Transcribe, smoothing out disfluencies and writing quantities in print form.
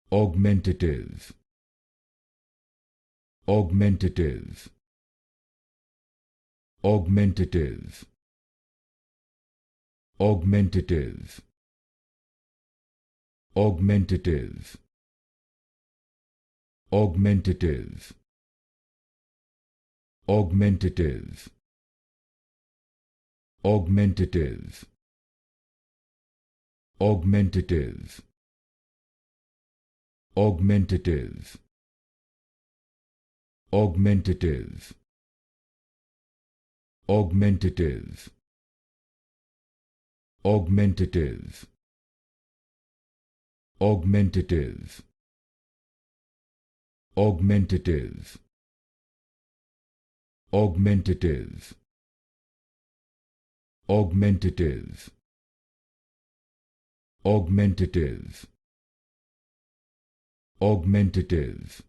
Augmentative, augmentative, augmentative, augmentative, augmentative, augmentative, augmentative, augmentative, augmentative, augmentative, augmentative, augmentative, augmentative, augmentative, augmentative, augmentative, augmentative, augmentative, augmentative,